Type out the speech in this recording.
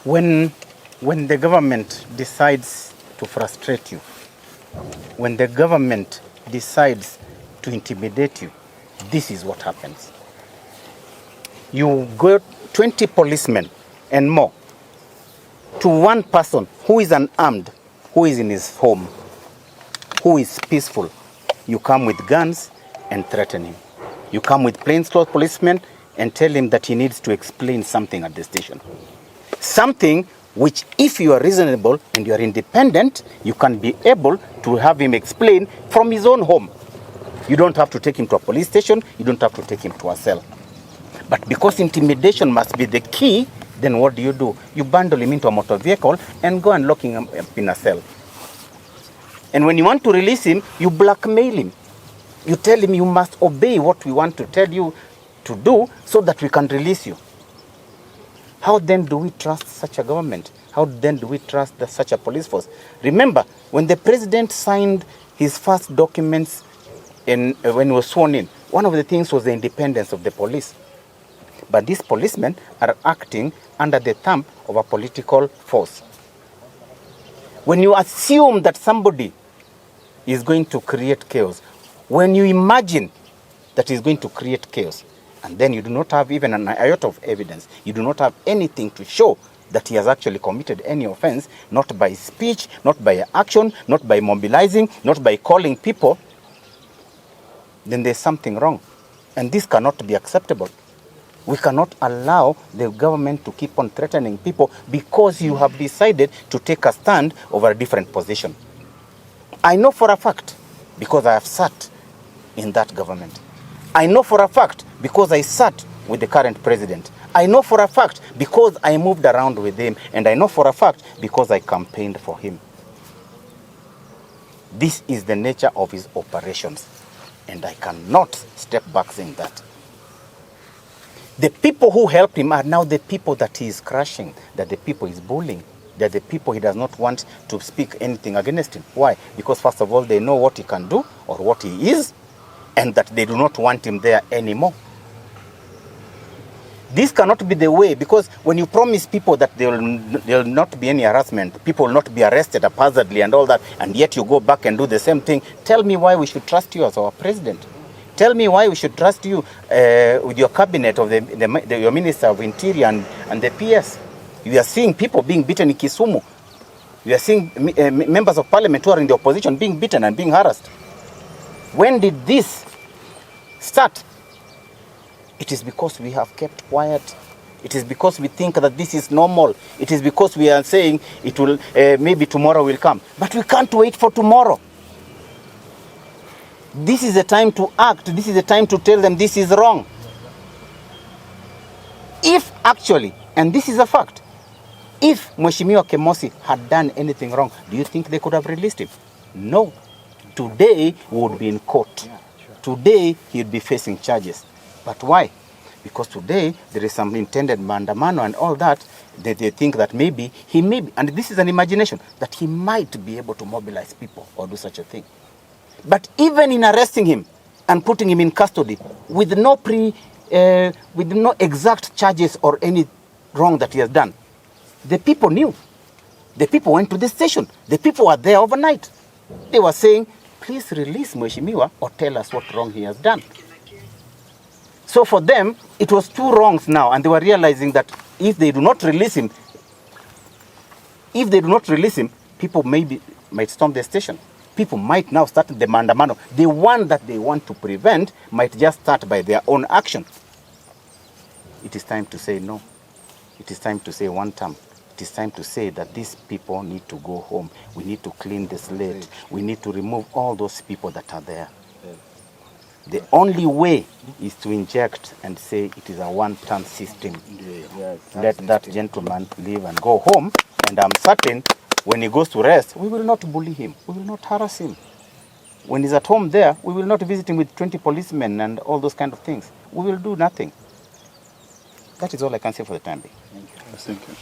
When the government decides to frustrate you, when the government decides to intimidate you, this is what happens. You got 20 policemen and more to one person who is unarmed, who is in his home, who is peaceful. You come with guns and threaten him. You come with plainclothes policemen and tell him that he needs to explain something at the station. Something which, if you are reasonable and you are independent, you can be able to have him explain from his own home. You don't have to take him to a police station. You don't have to take him to a cell. But because intimidation must be the key, then what do? You bundle him into a motor vehicle and go and lock him up in a cell. And when you want to release him, you blackmail him. You tell him you must obey what we want to tell you to do so that we can release you. How then do we trust such a government? How then do we trust such a police force? Remember, when the president signed his first documents when he was sworn in, one of the things was the independence of the police. But these policemen are acting under the thumb of a political force. When you assume that somebody is going to create chaos, when you imagine that he's going to create chaos, and then you do not have even an iota of evidence, you do not have anything to show that he has actually committed any offense, not by speech, not by action, not by mobilizing, not by calling people, then there's something wrong. And this cannot be acceptable. We cannot allow the government to keep on threatening people because you have decided to take a stand over a different position. I know for a fact, because I have sat in that government. I know for a fact because I sat with the current president. I know for a fact because I moved around with him. And I know for a fact because I campaigned for him. This is the nature of his operations. And I cannot step back saying that. The people who helped him are now the people that he is crushing, that the people he's bullying, that the people he does not want to speak anything against him. Why? Because first of all, they know what he can do or what he is, and that they do not want him there anymore. This cannot be the way, because when you promise people that there will not be any harassment, people will not be arrested haphazardly and all that, and yet you go back and do the same thing, tell me why we should trust you as our president. Tell me why we should trust you with your cabinet of your Minister of Interior and the PS. You are seeing people being beaten in Kisumu. You are seeing members of parliament who are in the opposition being beaten and being harassed. When did this start? It is because we have kept quiet. It is because we think that this is normal. It is because we are saying it will maybe tomorrow will come. But we can't wait for tomorrow. This is the time to act. This is the time to tell them this is wrong. If actually, and this is a fact, if Mheshimiwa Kemosi had done anything wrong, do you think they could have released him? No. Today, he would be in court. Today, he would be facing charges. But why? Because today, there is some intended maandamano and all that. They think that maybe, he may be, and this is an imagination, that he might be able to mobilize people or do such a thing. But even in arresting him and putting him in custody with no exact charges or any wrong that he has done, the people knew. The people went to the station. The people were there overnight. They were saying, please release Mheshimiwa or tell us what wrong he has done. So for them, it was two wrongs now, and they were realizing that if they do not release him, people might storm the station. People might now start the maandamano. The one that they want to prevent might just start by their own action. It is time to say no. It is time to say one term. It is time to say that these people need to go home. We need to clean the slate. We need to remove all those people that are there. The only way is to inject and say it is a one-term system. Let that gentleman leave and go home, and I'm certain when he goes to rest, we will not bully him. We will not harass him. When he's at home there, we will not visit him with 20 policemen and all those kind of things. We will do nothing. That is all I can say for the time being. Thank you.